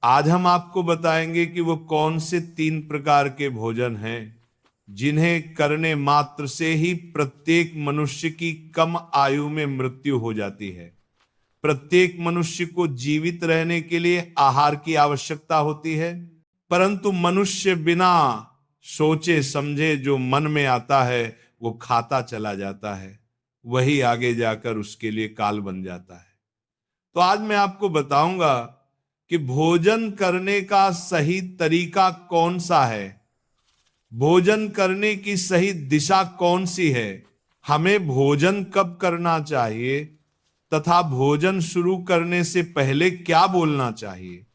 आज हम आपको बताएंगे कि वो कौन से 3 प्रकार के भोजन हैं जिन्हें करने मात्र से ही प्रत्येक मनुष्य की कम आयु में मृत्यु हो जाती है। प्रत्येक मनुष्य को जीवित रहने के लिए आहार की आवश्यकता होती है, परंतु मनुष्य बिना सोचे समझे जो मन में आता है वो खाता चला जाता है, वही आगे जाकर उसके लिए काल बन जाता है। तो आज मैं आपको बताऊंगा कि भोजन करने का सही तरीका कौन सा है, भोजन करने की सही दिशा कौन सी है, हमें भोजन कब करना चाहिए तथा भोजन शुरू करने से पहले क्या बोलना चाहिए,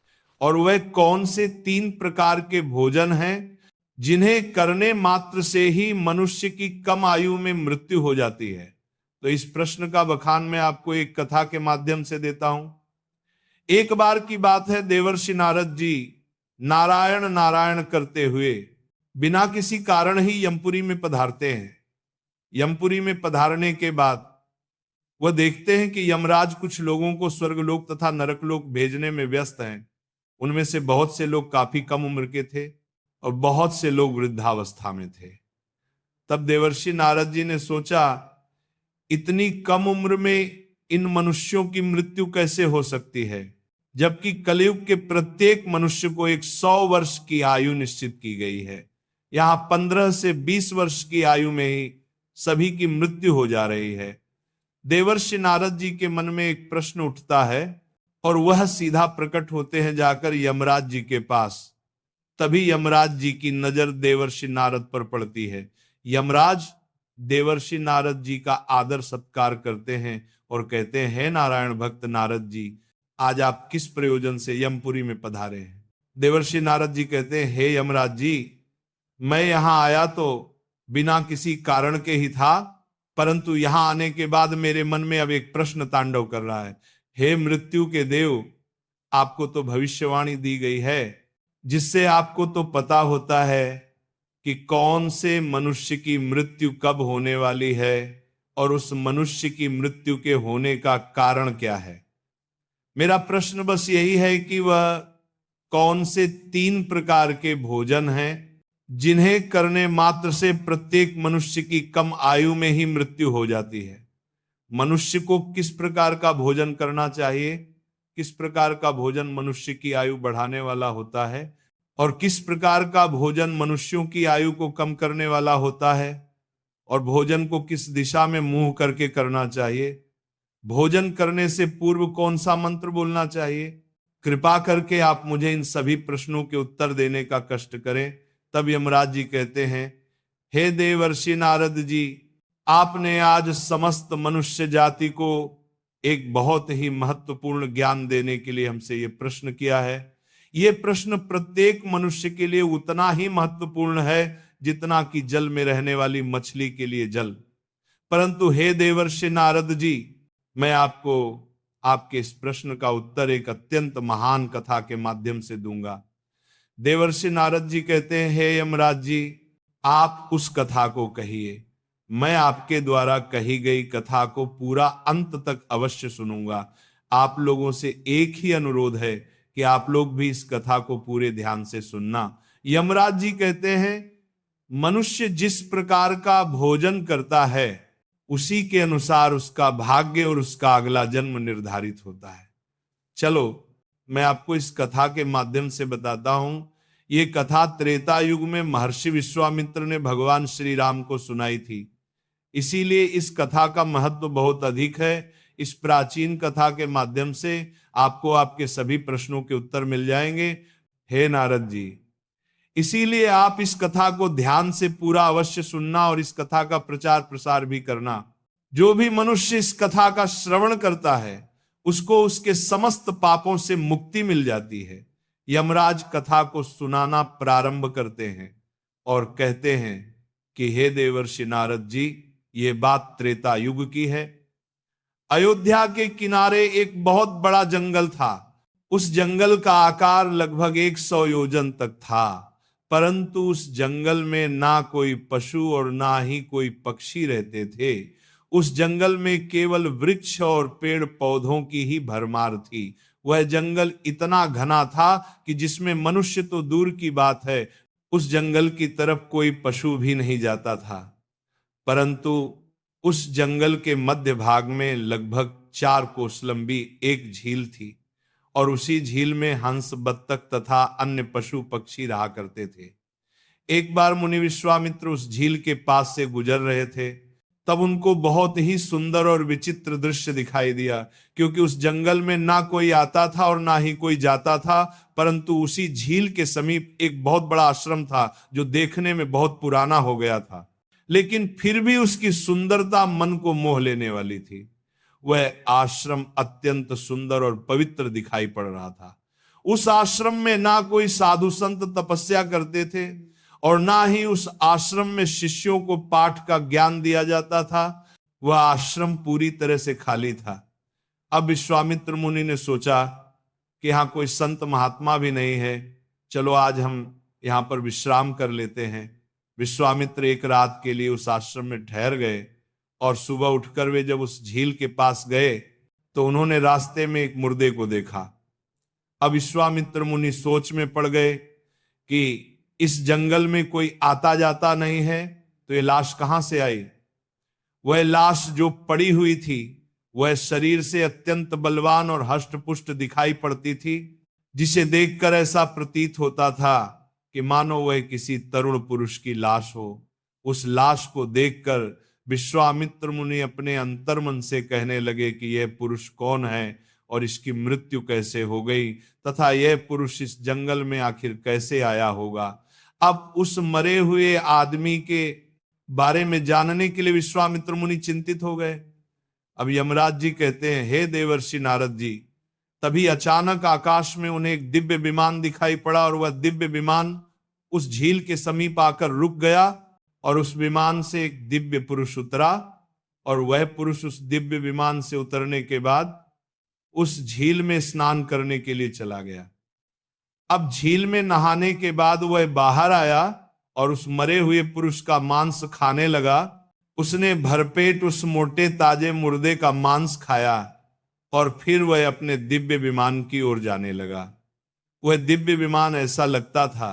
और वह कौन से 3 प्रकार के भोजन हैं जिन्हें करने मात्र से ही मनुष्य की कम आयु में मृत्यु हो जाती है। तो इस प्रश्न का बखान मैं आपको एक कथा के माध्यम से देता हूं। एक बार की बात है, देवर्षि नारद जी नारायण नारायण करते हुए बिना किसी कारण ही यमपुरी में पधारते हैं। यमपुरी में पधारने के बाद वह देखते हैं कि यमराज कुछ लोगों को स्वर्गलोक तथा नरकलोक भेजने में व्यस्त हैं। उनमें से बहुत से लोग काफी कम उम्र के थे और बहुत से लोग वृद्धावस्था में थे। तब देवर्षि नारद जी ने सोचा, इतनी कम उम्र में इन मनुष्यों की मृत्यु कैसे हो सकती है, जबकि कलयुग के प्रत्येक मनुष्य को 100 वर्ष की आयु निश्चित की गई है। यहां 15 से 20 वर्ष की आयु में ही सभी की मृत्यु हो जा रही है। देवर्षि नारद जी के मन में एक प्रश्न उठता है और वह सीधा प्रकट होते हैं जाकर यमराज जी के पास। तभी यमराज जी की नजर देवर्षि नारद पर पड़ती है। यमराज देवर्षि नारद जी का आदर सत्कार करते हैं और कहते हैं, हे नारायण भक्त नारद जी, आज आप किस प्रयोजन से यमपुरी में पधारे हैं। देवर्षि नारद जी कहते हैं, हे यमराज जी, मैं यहां आया तो बिना किसी कारण के ही था, परंतु यहां आने के बाद मेरे मन में अब एक प्रश्न तांडव कर रहा है। हे मृत्यु के देव, आपको तो भविष्यवाणी दी गई है, जिससे आपको तो पता होता है कि कौन से मनुष्य की मृत्यु कब होने वाली है और उस मनुष्य की मृत्यु के होने का कारण क्या है। मेरा प्रश्न बस यही है कि वह कौन से 3 प्रकार के भोजन हैं जिन्हें करने मात्र से प्रत्येक मनुष्य की कम आयु में ही मृत्यु हो जाती है। मनुष्य को किस प्रकार का भोजन करना चाहिए, किस प्रकार का भोजन मनुष्य की आयु बढ़ाने वाला होता है, और किस प्रकार का भोजन मनुष्यों की आयु को कम करने वाला होता है, और भोजन को किस दिशा में मुंह करके करना चाहिए, भोजन करने से पूर्व कौन सा मंत्र बोलना चाहिए। कृपा करके आप मुझे इन सभी प्रश्नों के उत्तर देने का कष्ट करें। तब यमराज जी कहते हैं, हे देवर्षि नारद जी, आपने आज समस्त मनुष्य जाति को एक बहुत ही महत्वपूर्ण ज्ञान देने के लिए हमसे ये प्रश्न किया है। ये प्रश्न प्रत्येक मनुष्य के लिए उतना ही महत्वपूर्ण है जितना कि जल में रहने वाली मछली के लिए जल। परंतु हे देवर्षि नारद जी, मैं आपको आपके इस प्रश्न का उत्तर एक अत्यंत महान कथा के माध्यम से दूंगा। देवर्षि नारद जी कहते हैं, हे यमराज जी, आप उस कथा को कहिए। मैं आपके द्वारा कही गई कथा को पूरा अंत तक अवश्य सुनूंगा। आप लोगों से एक ही अनुरोध है कि आप लोग भी इस कथा को पूरे ध्यान से सुनना। यमराज जी कहते हैं, मनुष्य जिस प्रकार का भोजन करता है उसी के अनुसार उसका भाग्य और उसका अगला जन्म निर्धारित होता है। चलो मैं आपको इस कथा के माध्यम से बताता हूं। ये कथा त्रेता युग में महर्षि विश्वामित्र ने भगवान श्री राम को सुनाई थी, इसीलिए इस कथा का महत्व बहुत अधिक है। इस प्राचीन कथा के माध्यम से आपको आपके सभी प्रश्नों के उत्तर मिल जाएंगे। हे नारद जी, इसीलिए आप इस कथा को ध्यान से पूरा अवश्य सुनना और इस कथा का प्रचार प्रसार भी करना। जो भी मनुष्य इस कथा का श्रवण करता है उसको उसके समस्त पापों से मुक्ति मिल जाती है। यमराज कथा को सुनाना प्रारंभ करते हैं और कहते हैं कि हे देवर्षि नारद जी, ये बात त्रेता युग की है। अयोध्या के किनारे एक बहुत बड़ा जंगल था। उस जंगल का आकार लगभग 100 योजन तक था, परंतु उस जंगल में ना कोई पशु और ना ही कोई पक्षी रहते थे। उस जंगल में केवल वृक्ष और पेड़ पौधों की ही भरमार थी। वह जंगल इतना घना था कि जिसमें मनुष्य तो दूर की बात है, उस जंगल की तरफ कोई पशु भी नहीं जाता था। परंतु उस जंगल के मध्य भाग में लगभग 4 कोस लंबी एक झील थी और उसी झील में हंस, बत्तख तथा अन्य पशु पक्षी रहा करते थे। एक बार मुनि विश्वामित्र उस झील के पास से गुजर रहे थे, तब उनको बहुत ही सुंदर और विचित्र दृश्य दिखाई दिया, क्योंकि उस जंगल में ना कोई आता था और ना ही कोई जाता था, परंतु उसी झील के समीप एक बहुत बड़ा आश्रम था जो देखने में बहुत पुराना हो गया था, लेकिन फिर भी उसकी सुंदरता मन को मोह लेने वाली थी। वह आश्रम अत्यंत सुंदर और पवित्र दिखाई पड़ रहा था। उस आश्रम में ना कोई साधु संत तपस्या करते थे और ना ही उस आश्रम में शिष्यों को पाठ का ज्ञान दिया जाता था। वह आश्रम पूरी तरह से खाली था। अब विश्वामित्र मुनि ने सोचा कि यहाँ कोई संत महात्मा भी नहीं है, चलो आज हम यहाँ पर विश्राम कर लेते हैं। विश्वामित्र एक रात के लिए उस आश्रम में ठहर गए और सुबह उठकर वे जब उस झील के पास गए तो उन्होंने रास्ते में एक मुर्दे को देखा। अब विश्वामित्र मुनि सोच में पड़ गए कि इस जंगल में कोई आता जाता नहीं है, तो ये लाश कहां से आई। वह लाश जो पड़ी हुई थी वह शरीर से अत्यंत बलवान और हष्टपुष्ट दिखाई पड़ती थी, जिसे देखकर ऐसा प्रतीत होता था कि मानो वह किसी तरुण पुरुष की लाश हो। उस लाश को देखकर विश्वामित्र मुनि अपने अंतर्मन से कहने लगे कि यह पुरुष कौन है और इसकी मृत्यु कैसे हो गई, तथा यह पुरुष इस जंगल में आखिर कैसे आया होगा। अब उस मरे हुए आदमी के बारे में जानने के लिए विश्वामित्र मुनि चिंतित हो गए। अब यमराज जी कहते हैं, हे देवर्षि नारद जी, तभी अचानक आकाश में उन्हें एक दिव्य विमान दिखाई पड़ा और वह दिव्य विमान उस झील के समीप आकर रुक गया और उस विमान से एक दिव्य पुरुष उतरा और वह पुरुष उस दिव्य विमान से उतरने के बाद उस झील में स्नान करने के लिए चला गया। अब झील में नहाने के बाद वह बाहर आया और उस मरे हुए पुरुष का मांस खाने लगा। उसने भरपेट उस मोटे ताजे मुर्दे का मांस खाया और फिर वह अपने दिव्य विमान की ओर जाने लगा। वह दिव्य विमान ऐसा लगता था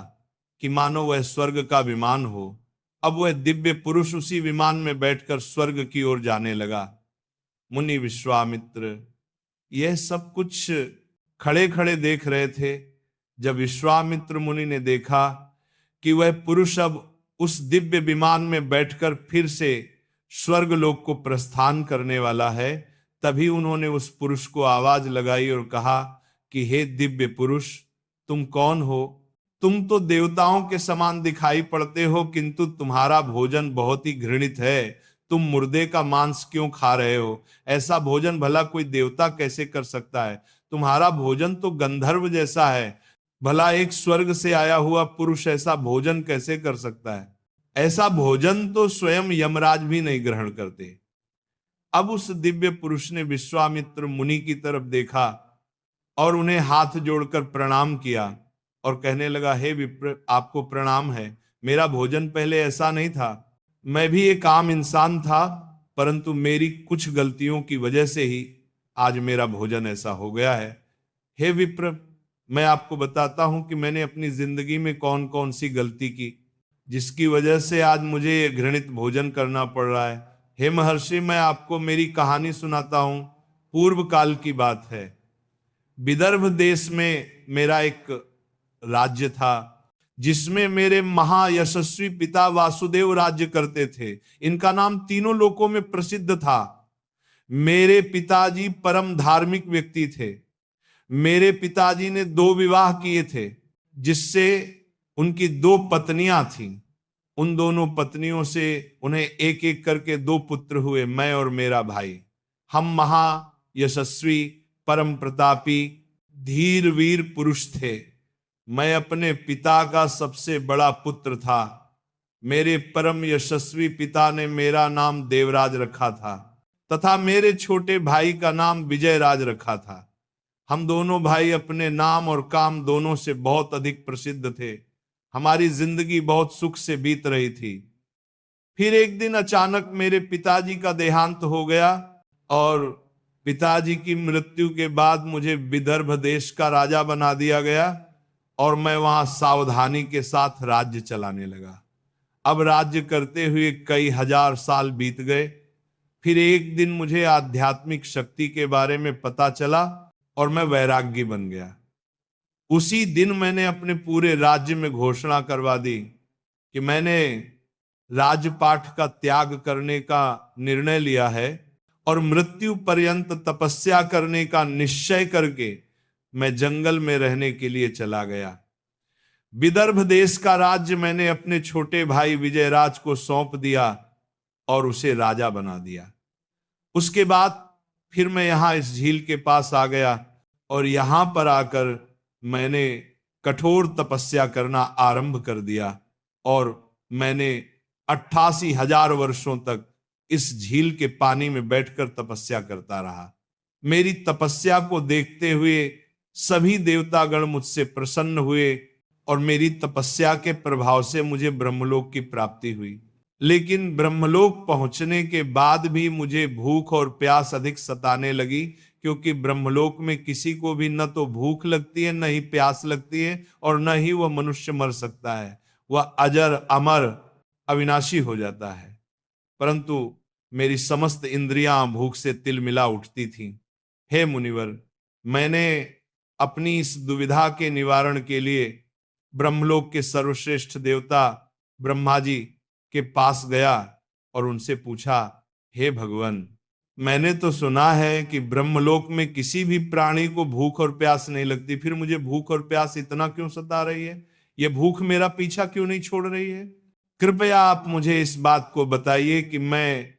कि मानो वह स्वर्ग का विमान हो। अब वह दिव्य पुरुष उसी विमान में बैठकर स्वर्ग की ओर जाने लगा। मुनि विश्वामित्र यह सब कुछ खड़े खड़े देख रहे थे। जब विश्वामित्र मुनि ने देखा कि वह पुरुष अब उस दिव्य विमान में बैठकर फिर से स्वर्ग लोक को प्रस्थान करने वाला है, तभी उन्होंने उस पुरुष को आवाज लगाई और कहा कि हे दिव्य पुरुष, तुम कौन हो? तुम तो देवताओं के समान दिखाई पड़ते हो, किंतु तुम्हारा भोजन बहुत ही घृणित है। तुम मुर्दे का मांस क्यों खा रहे हो? ऐसा भोजन भला कोई देवता कैसे कर सकता है? तुम्हारा भोजन तो गंधर्व जैसा है। भला एक स्वर्ग से आया हुआ पुरुष ऐसा भोजन कैसे कर सकता है? ऐसा भोजन तो स्वयं यमराज भी नहीं ग्रहण करते। अब उस दिव्य पुरुष ने विश्वामित्र मुनि की तरफ देखा और उन्हें हाथ जोड़कर प्रणाम किया और कहने लगा, हे विप्र, आपको प्रणाम है। मेरा भोजन पहले ऐसा नहीं था। मैं भी एक आम इंसान था, परंतु मेरी कुछ गलतियों की वजह से ही आज मेरा भोजन ऐसा हो गया है। हे विप्र, मैं आपको बताता हूं कि मैंने अपनी जिंदगी में कौन कौन सी गलती की, जिसकी वजह से आज मुझे ये घृणित भोजन करना पड़ रहा है। हे महर्षि, मैं आपको मेरी कहानी सुनाता हूं। पूर्व काल की बात है। विदर्भ देश में मेरा एक राज्य था, जिसमें मेरे महायशस्वी पिता वासुदेव राज्य करते थे। इनका नाम तीनों लोकों में प्रसिद्ध था। मेरे पिताजी परम धार्मिक व्यक्ति थे। मेरे पिताजी ने 2 विवाह किए थे, जिससे उनकी 2 पत्नियां थीं। उन दोनों पत्नियों से उन्हें एक एक करके 2 पुत्र हुए, मैं और मेरा भाई। हम महायशस्वी, परम प्रतापी, धीर वीर पुरुष थे। मैं अपने पिता का सबसे बड़ा पुत्र था। मेरे परम यशस्वी पिता ने मेरा नाम देवराज रखा था तथा मेरे छोटे भाई का नाम विजयराज रखा था। हम दोनों भाई अपने नाम और काम दोनों से बहुत अधिक प्रसिद्ध थे। हमारी जिंदगी बहुत सुख से बीत रही थी। फिर एक दिन अचानक मेरे पिताजी का देहांत हो गया और पिताजी की मृत्यु के बाद मुझे विदर्भ देश का राजा बना दिया गया और मैं वहां सावधानी के साथ राज्य चलाने लगा। अब राज्य करते हुए कई हजार साल बीत गए। फिर एक दिन मुझे आध्यात्मिक शक्ति के बारे में पता चला और मैं वैरागी बन गया। उसी दिन मैंने अपने पूरे राज्य में घोषणा करवा दी कि मैंने राजपाट का त्याग करने का निर्णय लिया है और मृत्यु पर्यंत तपस्या करने का निश्चय करके मैं जंगल में रहने के लिए चला गया। विदर्भ देश का राज्य मैंने अपने छोटे भाई विजयराज को सौंप दिया और उसे राजा बना दिया। उसके बाद फिर मैं यहां इस झील के पास आ गया और यहां पर आकर मैंने कठोर तपस्या करना आरंभ कर दिया और मैंने 88,000 वर्षों तक इस झील के पानी में बैठकर तपस्या करता रहा। मेरी तपस्या को देखते हुए सभी देवतागण मुझसे प्रसन्न हुए और मेरी तपस्या के प्रभाव से मुझे ब्रह्मलोक की प्राप्ति हुई। लेकिन ब्रह्मलोक पहुंचने के बाद भी मुझे भूख और प्यास अधिक सताने लगी, क्योंकि ब्रह्मलोक में किसी को भी न तो भूख लगती है, न ही प्यास लगती है और न ही वह मनुष्य मर सकता है। वह अजर अमर अविनाशी हो जाता है। परंतु मेरी समस्त इंद्रियां भूख से तिलमिला उठती थीं। हे मुनिवर, मैंने अपनी इस दुविधा के निवारण के लिए ब्रह्मलोक के सर्वश्रेष्ठ देवता ब्रह्मा जी के पास गया और उनसे पूछा, हे भगवान, मैंने तो सुना है कि ब्रह्मलोक में किसी भी प्राणी को भूख और प्यास नहीं लगती, फिर मुझे भूख और प्यास इतना क्यों सता रही है? यह भूख मेरा पीछा क्यों नहीं छोड़ रही है? कृपया आप मुझे इस बात को बताइए कि मैं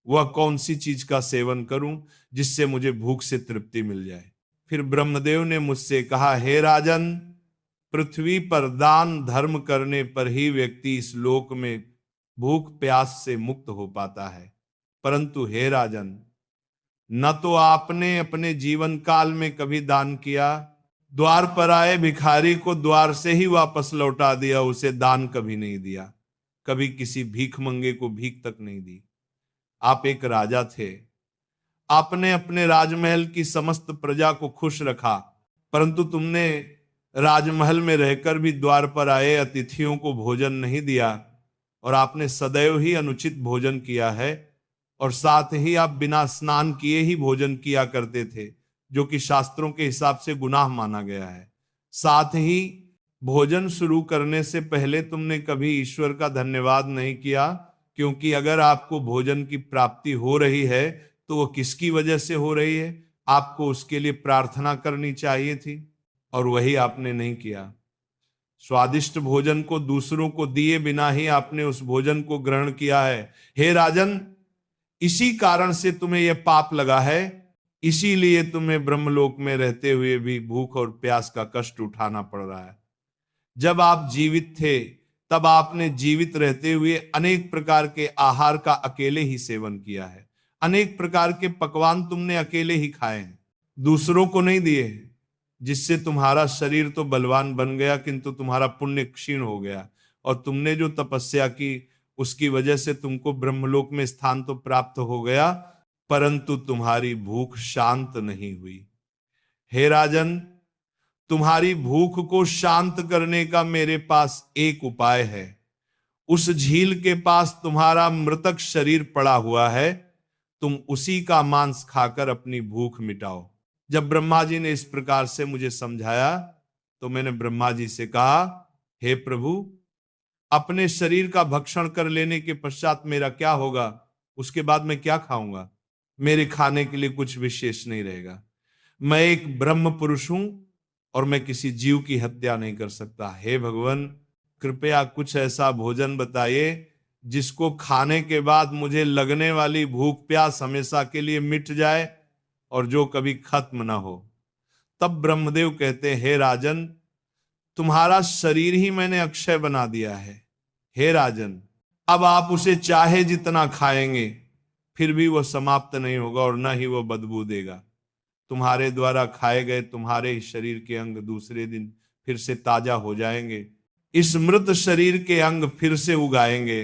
वह कौन सी चीज का सेवन करूं जिससे मुझे भूख से तृप्ति मिल जाए। फिर ब्रह्मदेव ने मुझसे कहा, हे राजन, पृथ्वी पर दान धर्म करने पर ही व्यक्ति इस लोक में भूख प्यास से मुक्त हो पाता है। परंतु हे राजन, न तो आपने अपने जीवन काल में कभी दान किया, द्वार पर आए भिखारी को द्वार से ही वापस लौटा दिया, उसे दान कभी नहीं दिया, कभी किसी भीख मंगे को भीख तक नहीं दी। आप एक राजा थे, आपने अपने राजमहल की समस्त प्रजा को खुश रखा, परंतु तुमने राजमहल में रहकर भी द्वार पर आए अतिथियों को भोजन नहीं दिया और आपने सदैव ही अनुचित भोजन किया है और साथ ही आप बिना स्नान किए ही भोजन किया करते थे, जो कि शास्त्रों के हिसाब से गुनाह माना गया है। साथ ही भोजन शुरू करने से पहले तुमने कभी ईश्वर का धन्यवाद नहीं किया, क्योंकि अगर आपको भोजन की प्राप्ति हो रही है तो वो किसकी वजह से हो रही है? आपको उसके लिए प्रार्थना करनी चाहिए थी और वही आपने नहीं किया। स्वादिष्ट भोजन को दूसरों को दिए बिना ही आपने उस भोजन को ग्रहण किया है। हे राजन, इसी कारण से तुम्हें यह पाप लगा है, इसीलिए तुम्हें ब्रह्मलोक में रहते हुए भी भूख और प्यास का कष्ट उठाना पड़ रहा है। जब आप जीवित थे तब आपने जीवित रहते हुए अनेक प्रकार के आहार का अकेले ही सेवन किया है, अनेक प्रकार के पकवान तुमने अकेले ही खाए हैं, दूसरों को नहीं दिए, जिससे तुम्हारा शरीर तो बलवान बन गया किंतु तुम्हारा पुण्य क्षीण हो गया और तुमने जो तपस्या की उसकी वजह से तुमको ब्रह्मलोक में स्थान तो प्राप्त हो गया, परंतु तुम्हारी भूख शांत नहीं हुई। हे राजन, तुम्हारी भूख को शांत करने का मेरे पास एक उपाय है। उस झील के पास तुम्हारा मृतक शरीर पड़ा हुआ है, तुम उसी का मांस खाकर अपनी भूख मिटाओ। जब ब्रह्मा जी ने इस प्रकार से मुझे समझाया तो मैंने ब्रह्मा जी से कहा, हे प्रभु, अपने शरीर का भक्षण कर लेने के पश्चात मेरा क्या होगा? उसके बाद मैं क्या खाऊंगा? मेरे खाने के लिए कुछ विशेष नहीं रहेगा। मैं एक ब्रह्म पुरुष हूं और मैं किसी जीव की हत्या नहीं कर सकता। हे भगवान, कृपया कुछ ऐसा भोजन बताइए जिसको खाने के बाद मुझे लगने वाली भूख प्यास हमेशा के लिए मिट जाए और जो कभी खत्म ना हो। तब ब्रह्मदेव कहते, हे राजन, तुम्हारा शरीर ही मैंने अक्षय बना दिया है। हे राजन, अब आप उसे चाहे जितना खाएंगे फिर भी वह समाप्त नहीं होगा और न ही वह बदबू देगा। तुम्हारे द्वारा खाए गए तुम्हारे ही शरीर के अंग दूसरे दिन फिर से ताजा हो जाएंगे, इस मृत शरीर के अंग फिर से उगाएंगे,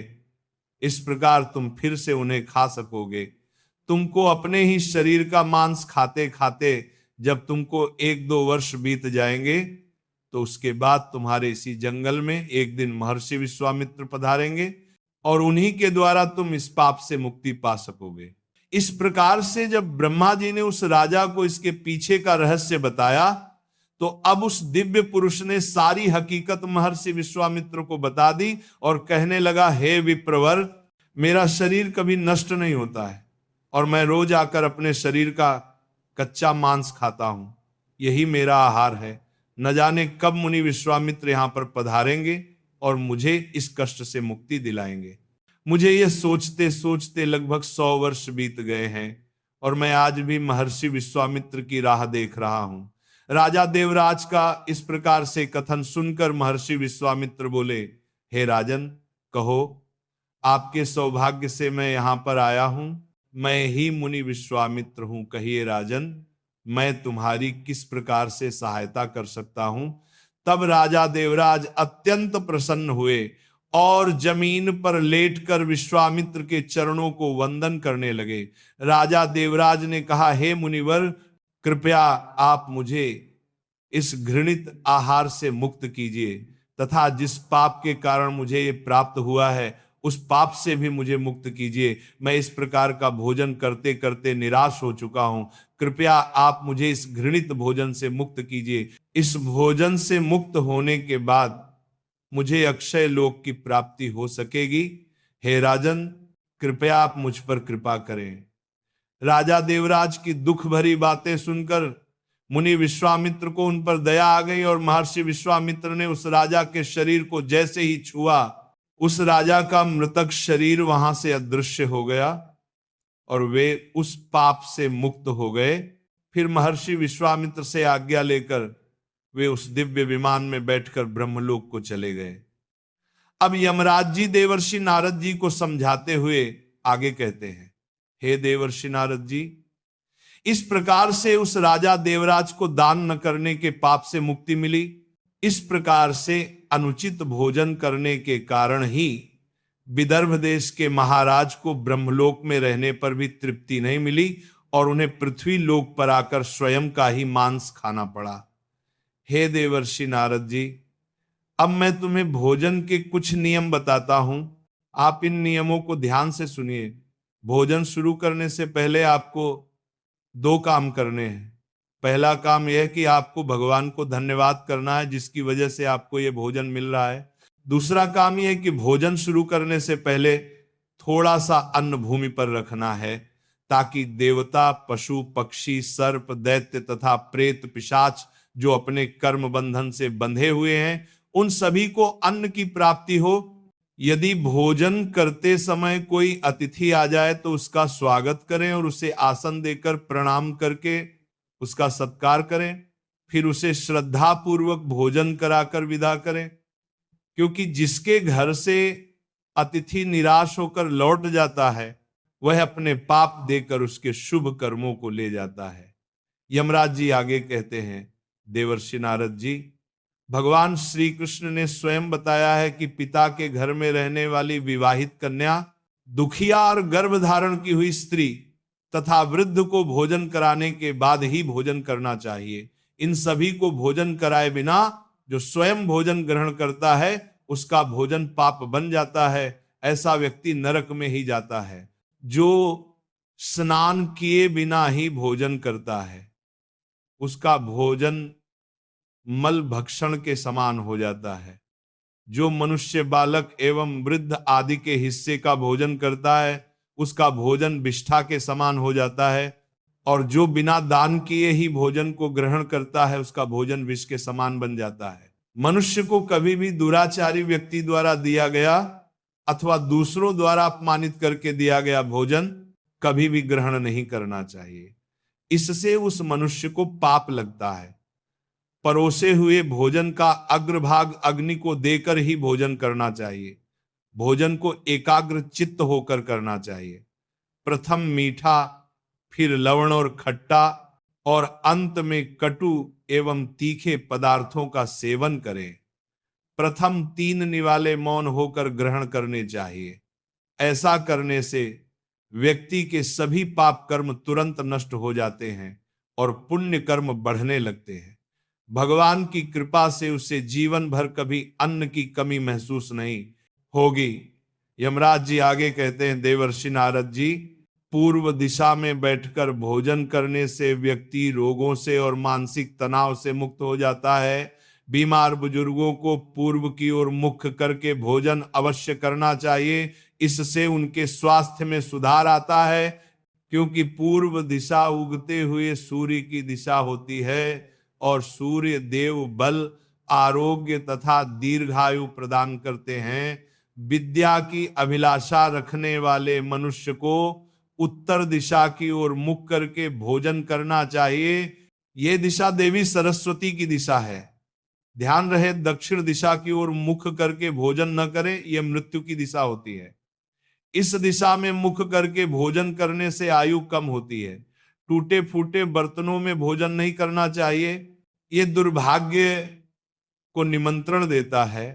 इस प्रकार तुम फिर से उन्हें खा सकोगे। तुमको अपने ही शरीर का मांस खाते खाते जब तुमको 1-2 वर्ष बीत जाएंगे, तो उसके बाद तुम्हारे इसी जंगल में एक दिन महर्षि विश्वामित्र पधारेंगे और उन्हीं के द्वारा तुम इस पाप से मुक्ति पा सकोगे। इस प्रकार से जब ब्रह्मा जी ने उस राजा को इसके पीछे का रहस्य बताया, तो अब उस दिव्य पुरुष ने सारी हकीकत महर्षि विश्वामित्र को बता दी और कहने लगा, हे विप्रवर, मेरा शरीर कभी नष्ट नहीं होता है और मैं रोज आकर अपने शरीर का कच्चा मांस खाता हूं, यही मेरा आहार है। न जाने कब मुनि विश्वामित्र यहां पर पधारेंगे और मुझे इस कष्ट से मुक्ति दिलाएंगे। मुझे यह सोचते सोचते लगभग 100 वर्ष बीत गए हैं और मैं आज भी महर्षि विश्वामित्र की राह देख रहा हूं। राजा देवराज का इस प्रकार से कथन सुनकर महर्षि विश्वामित्र बोले, हे राजन, कहो, आपके सौभाग्य से मैं यहां पर आया हूं। मैं ही मुनि विश्वामित्र हूं। कहिए राजन, मैं तुम्हारी किस प्रकार से सहायता कर सकता हूं। तब राजा देवराज अत्यंत प्रसन्न हुए और जमीन पर लेटकर विश्वामित्र के चरणों को वंदन करने लगे। राजा देवराज ने कहा, हे मुनिवर, कृपया आप मुझे इस घृणित आहार से मुक्त कीजिए तथा जिस पाप के कारण मुझे ये प्राप्त हुआ है उस पाप से भी मुझे मुक्त कीजिए। मैं इस प्रकार का भोजन करते करते निराश हो चुका हूं। कृपया आप मुझे इस घृणित भोजन से मुक्त कीजिए। इस भोजन से मुक्त होने के बाद मुझे अक्षय लोक की प्राप्ति हो सकेगी। हे राजन, कृपया आप मुझ पर कृपा करें। राजा देवराज की दुख भरी बातें सुनकर मुनि विश्वामित्र को उन पर दया आ गई और महर्षि विश्वामित्र ने उस राजा के शरीर को जैसे ही छुआ, उस राजा का मृतक शरीर वहां से अदृश्य हो गया और वे उस पाप से मुक्त हो गए। फिर महर्षि विश्वामित्र से आज्ञा लेकर वे उस दिव्य विमान में बैठकर ब्रह्मलोक को चले गए। अब यमराज जी देवर्षि नारद जी को समझाते हुए आगे कहते हैं, हे देवर्षि नारद जी, इस प्रकार से उस राजा देवराज को दान न करने के पाप से मुक्ति मिली। इस प्रकार से अनुचित भोजन करने के कारण ही विदर्भ देश के महाराज को ब्रह्मलोक में रहने पर भी तृप्ति नहीं मिली और उन्हें पृथ्वी लोक पर आकर स्वयं का ही मांस खाना पड़ा। हे देवर्षि नारद जी, अब मैं तुम्हें भोजन के कुछ नियम बताता हूं। आप इन नियमों को ध्यान से सुनिए। भोजन शुरू करने से पहले आपको 2 काम करने हैं। पहला काम यह है कि आपको भगवान को धन्यवाद करना है जिसकी वजह से आपको यह भोजन मिल रहा है। दूसरा काम यह है कि भोजन शुरू करने से पहले थोड़ा सा अन्न भूमि पर रखना है ताकि देवता, पशु, पक्षी, सर्प, दैत्य तथा प्रेत, पिशाच जो अपने कर्म बंधन से बंधे हुए हैं, उन सभी को अन्न की प्राप्ति हो। यदि भोजन करते समय कोई अतिथि आ जाए तो उसका स्वागत करें और उसे आसन देकर प्रणाम करके उसका सत्कार करें। फिर उसे श्रद्धा पूर्वक भोजन कराकर विदा करें, क्योंकि जिसके घर से अतिथि निराश होकर लौट जाता है वह अपने पाप देकर उसके शुभ कर्मों को ले जाता है। यमराज जी आगे कहते हैं, देवर्षि नारद जी, भगवान श्री कृष्ण ने स्वयं बताया है कि पिता के घर में रहने वाली विवाहित कन्या, दुखिया और गर्भ धारण की हुई स्त्री तथा वृद्ध को भोजन कराने के बाद ही भोजन करना चाहिए। इन सभी को भोजन कराए बिना जो स्वयं भोजन ग्रहण करता है उसका भोजन पाप बन जाता है। ऐसा व्यक्ति नरक में ही जाता है। जो स्नान किए बिना ही भोजन करता है उसका भोजन मल भक्षण के समान हो जाता है। जो मनुष्य बालक एवं वृद्ध आदि के हिस्से का भोजन करता है उसका भोजन विष्ठा के समान हो जाता है और जो बिना दान किए ही भोजन को ग्रहण करता है उसका भोजन विष के समान बन जाता है। मनुष्य को कभी भी दुराचारी व्यक्ति द्वारा दिया गया अथवा दूसरों द्वारा अपमानित करके दिया गया भोजन कभी भी ग्रहण नहीं करना चाहिए। इससे उस मनुष्य को पाप लगता है। परोसे हुए भोजन का अग्रभाग अग्नि को देकर ही भोजन करना चाहिए। भोजन को एकाग्र चित्त होकर करना चाहिए। प्रथम मीठा, फिर लवण और खट्टा और अंत में कटु एवं तीखे पदार्थों का सेवन करें। प्रथम 3 निवाले मौन होकर ग्रहण करने चाहिए। ऐसा करने से व्यक्ति के सभी पाप कर्म तुरंत नष्ट हो जाते हैं और पुण्य कर्म बढ़ने लगते हैं। भगवान की कृपा से उसे जीवन भर कभी अन्न की कमी महसूस नहीं होगी। यमराज जी आगे कहते हैं, देवर्षि नारद जी, पूर्व दिशा में बैठकर भोजन करने से व्यक्ति रोगों से और मानसिक तनाव से मुक्त हो जाता है। बीमार बुजुर्गों को पूर्व की ओर मुख करके भोजन अवश्य करना चाहिए, इससे उनके स्वास्थ्य में सुधार आता है, क्योंकि पूर्व दिशा उगते हुए सूर्य की दिशा होती है और सूर्य देव बल, आरोग्य तथा दीर्घायु प्रदान करते हैं। विद्या की अभिलाषा रखने वाले मनुष्य को उत्तर दिशा की ओर मुख करके भोजन करना चाहिए। यह दिशा देवी सरस्वती की दिशा है। ध्यान रहे, दक्षिण दिशा की ओर मुख करके भोजन न करें, यह मृत्यु की दिशा होती है। इस दिशा में मुख करके भोजन करने से आयु कम होती है। टूटे फूटे बर्तनों में भोजन नहीं करना चाहिए, यह दुर्भाग्य को निमंत्रण देता है,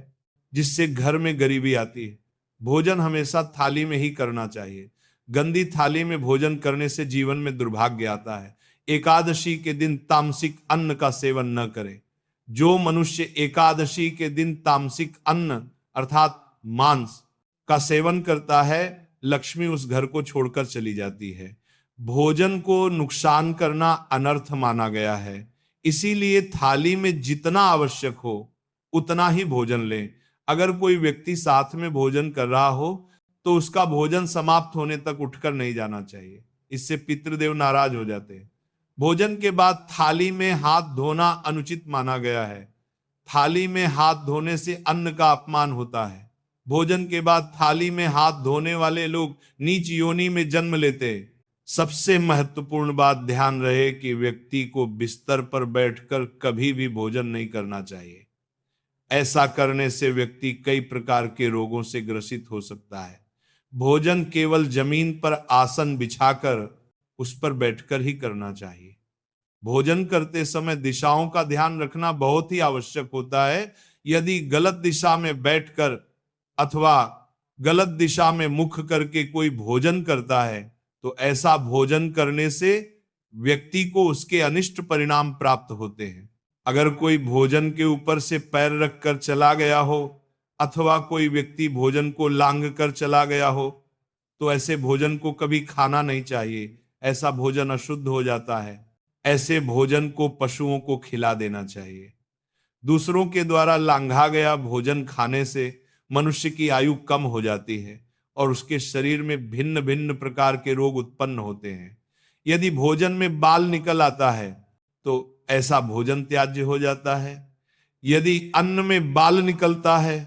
जिससे घर में गरीबी आती है। भोजन हमेशा थाली में ही करना चाहिए। गंदी थाली में भोजन करने से जीवन में दुर्भाग्य आता है। एकादशी के दिन तामसिक अन्न का सेवन न करें। जो मनुष्य एकादशी के दिन तामसिक अन्न अर्थात मांस का सेवन करता है, लक्ष्मी उस घर को छोड़कर चली जाती है। भोजन को नुकसान करना अनर्थ माना गया है, इसीलिए थाली में जितना आवश्यक हो उतना ही भोजन लें। अगर कोई व्यक्ति साथ में भोजन कर रहा हो तो उसका भोजन समाप्त होने तक उठकर नहीं जाना चाहिए, इससे पितृदेव नाराज हो जाते हैं। भोजन के बाद थाली में हाथ धोना अनुचित माना गया है। थाली में हाथ धोने से अन्न का अपमान होता है। भोजन के बाद थाली में हाथ धोने वाले लोग नीच योनि में जन्म लेते हैं। सबसे महत्वपूर्ण बात ध्यान रहे कि व्यक्ति को बिस्तर पर बैठकर कभी भी भोजन नहीं करना चाहिए। ऐसा करने से व्यक्ति कई प्रकार के रोगों से ग्रसित हो सकता है। भोजन केवल जमीन पर आसन बिछाकर उस पर बैठकर ही करना चाहिए। भोजन करते समय दिशाओं का ध्यान रखना बहुत ही आवश्यक होता है। यदि गलत दिशा में बैठकर अथवा गलत दिशा में मुख करके कोई भोजन करता है तो ऐसा भोजन करने से व्यक्ति को उसके अनिष्ट परिणाम प्राप्त होते हैं। अगर कोई भोजन के ऊपर से पैर रखकर चला गया हो अथवा कोई व्यक्ति भोजन को लांघ कर चला गया हो तो ऐसे भोजन को कभी खाना नहीं चाहिए। ऐसा भोजन अशुद्ध हो जाता है। ऐसे भोजन को पशुओं को खिला देना चाहिए। दूसरों के द्वारा लांघा गया भोजन खाने से मनुष्य की आयु कम हो जाती है और उसके शरीर में भिन्न भिन्न प्रकार के रोग उत्पन्न होते हैं। यदि भोजन में बाल निकल आता है तो ऐसा भोजन त्याज्य हो जाता है। यदि अन्न में बाल निकलता है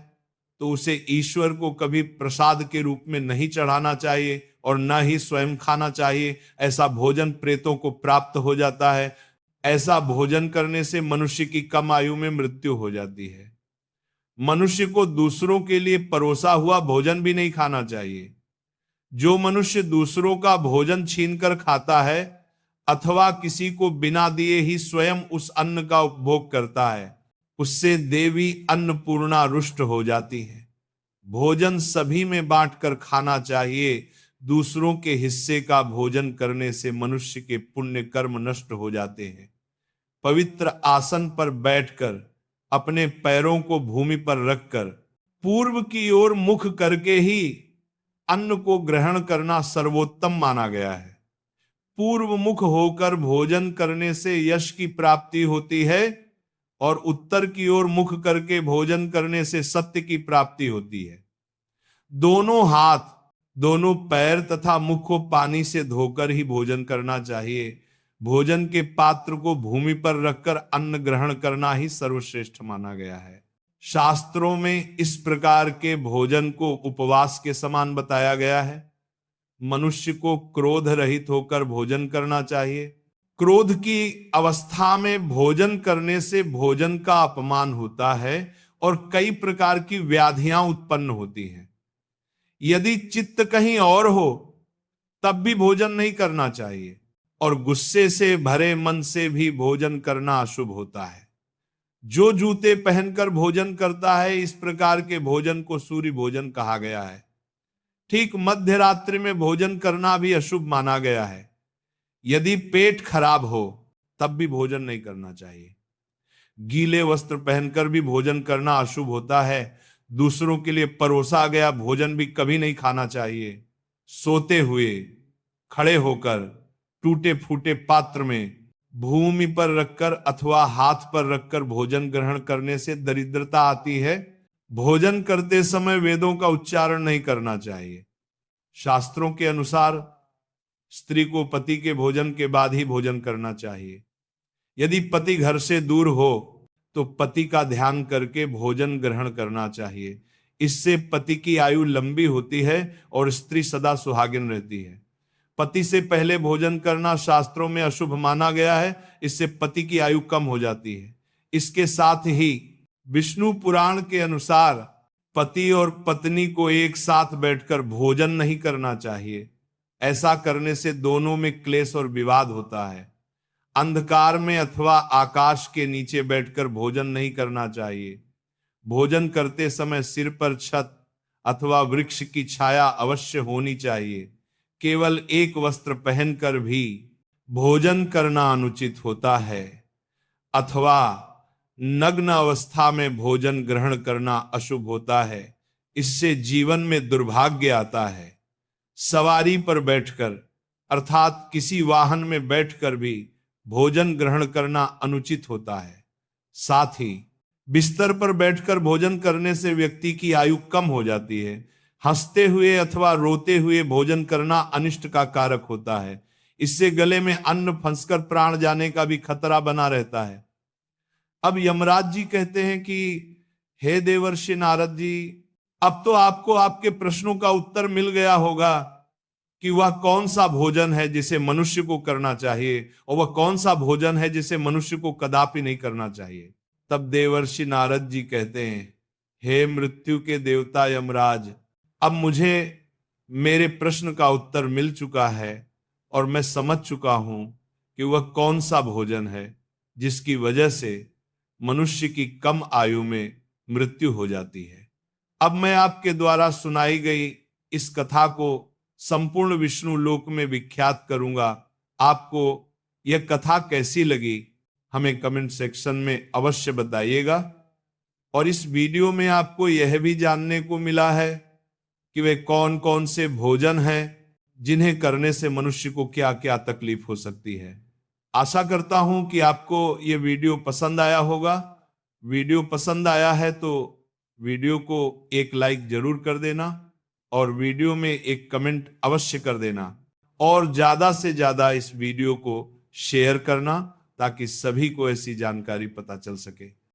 तो उसे ईश्वर को कभी प्रसाद के रूप में नहीं चढ़ाना चाहिए और न ही स्वयं खाना चाहिए। ऐसा भोजन प्रेतों को प्राप्त हो जाता है। ऐसा भोजन करने से मनुष्य की कम आयु में मृत्यु हो जाती है। मनुष्य को दूसरों के लिए परोसा हुआ भोजन भी नहीं खाना चाहिए। जो मनुष्य दूसरों का भोजन छीनकर खाता है अथवा किसी को बिना दिए ही स्वयं उस अन्न का उपभोग करता है, उससे देवी अन्नपूर्णा रुष्ट हो जाती है। भोजन सभी में बांटकर खाना चाहिए। दूसरों के हिस्से का भोजन करने से मनुष्य के पुण्य कर्म नष्ट हो जाते हैं। पवित्र आसन पर बैठकर अपने पैरों को भूमि पर रखकर पूर्व की ओर मुख करके ही अन्न को ग्रहण करना सर्वोत्तम माना गया है। पूर्व मुख होकर भोजन करने से यश की प्राप्ति होती है और उत्तर की ओर मुख करके भोजन करने से सत्य की प्राप्ति होती है। दोनों हाथ, दोनों पैर तथा मुख को पानी से धोकर ही भोजन करना चाहिए। भोजन के पात्र को भूमि पर रखकर अन्न ग्रहण करना ही सर्वश्रेष्ठ माना गया है। शास्त्रों में इस प्रकार के भोजन को उपवास के समान बताया गया है। मनुष्य को क्रोध रहित होकर भोजन करना चाहिए। क्रोध की अवस्था में भोजन करने से भोजन का अपमान होता है और कई प्रकार की व्याधियां उत्पन्न होती हैं। यदि चित्त कहीं और हो तब भी भोजन नहीं करना चाहिए और गुस्से से भरे मन से भी भोजन करना अशुभ होता है। जो जूते पहनकर भोजन करता है, इस प्रकार के भोजन को सूर्य भोजन कहा गया है। ठीक मध्य रात्रि में भोजन करना भी अशुभ माना गया है। यदि पेट खराब हो तब भी भोजन नहीं करना चाहिए। गीले वस्त्र पहनकर भी भोजन करना अशुभ होता है। दूसरों के लिए परोसा गया भोजन भी कभी नहीं खाना चाहिए। सोते हुए, खड़े होकर, टूटे फूटे पात्र में, भूमि पर रखकर अथवा हाथ पर रखकर भोजन ग्रहण करने से दरिद्रता आती है। भोजन करते समय वेदों का उच्चारण नहीं करना चाहिए। शास्त्रों के अनुसार स्त्री को पति के भोजन के बाद ही भोजन करना चाहिए। यदि पति घर से दूर हो तो पति का ध्यान करके भोजन ग्रहण करना चाहिए। इससे पति की आयु लंबी होती है और स्त्री सदा सुहागिन रहती है। पति से पहले भोजन करना शास्त्रों में अशुभ माना गया है। इससे पति की आयु कम हो जाती है। इसके साथ ही विष्णु पुराण के अनुसार पति और पत्नी को एक साथ बैठकर भोजन नहीं करना चाहिए। ऐसा करने से दोनों में क्लेश और विवाद होता है। अंधकार में अथवा आकाश के नीचे बैठकर भोजन नहीं करना चाहिए। भोजन करते समय सिर पर छत अथवा वृक्ष की छाया अवश्य होनी चाहिए। केवल एक वस्त्र पहनकर भी भोजन करना अनुचित होता है अथवा नग्न अवस्था में भोजन ग्रहण करना अशुभ होता है। इससे जीवन में दुर्भाग्य आता है। सवारी पर बैठकर अर्थात किसी वाहन में बैठकर भी भोजन ग्रहण करना अनुचित होता है। साथ ही बिस्तर पर बैठकर भोजन करने से व्यक्ति की आयु कम हो जाती है। हंसते हुए अथवा रोते हुए भोजन करना अनिष्ट का कारक होता है। इससे गले में अन्न फंसकर प्राण जाने का भी खतरा बना रहता है। अब यमराज जी कहते हैं कि हे देवर्षि नारद जी, अब तो आपको आपके प्रश्नों का उत्तर मिल गया होगा कि वह कौन सा भोजन है जिसे मनुष्य को करना चाहिए और वह कौन सा भोजन है जिसे मनुष्य को कदापि नहीं करना चाहिए। तब देवर्षि नारद जी कहते हैं, हे मृत्यु के देवता यमराज, अब मुझे मेरे प्रश्न का उत्तर मिल चुका है और मैं समझ चुका हूं कि वह कौन सा भोजन है जिसकी वजह से मनुष्य की कम आयु में मृत्यु हो जाती है। अब मैं आपके द्वारा सुनाई गई इस कथा को संपूर्ण विष्णु लोक में विख्यात करूंगा। आपको यह कथा कैसी लगी हमें कमेंट सेक्शन में अवश्य बताइएगा। और इस वीडियो में आपको यह भी जानने को मिला है कि वे कौन कौन से भोजन हैं जिन्हें करने से मनुष्य को क्या क्या तकलीफ हो सकती है। आशा करता हूं कि आपको यह वीडियो पसंद आया होगा। वीडियो पसंद आया है तो वीडियो को एक लाइक जरूर कर देना और वीडियो में एक कमेंट अवश्य कर देना और ज्यादा से ज्यादा इस वीडियो को शेयर करना ताकि सभी को ऐसी जानकारी पता चल सके।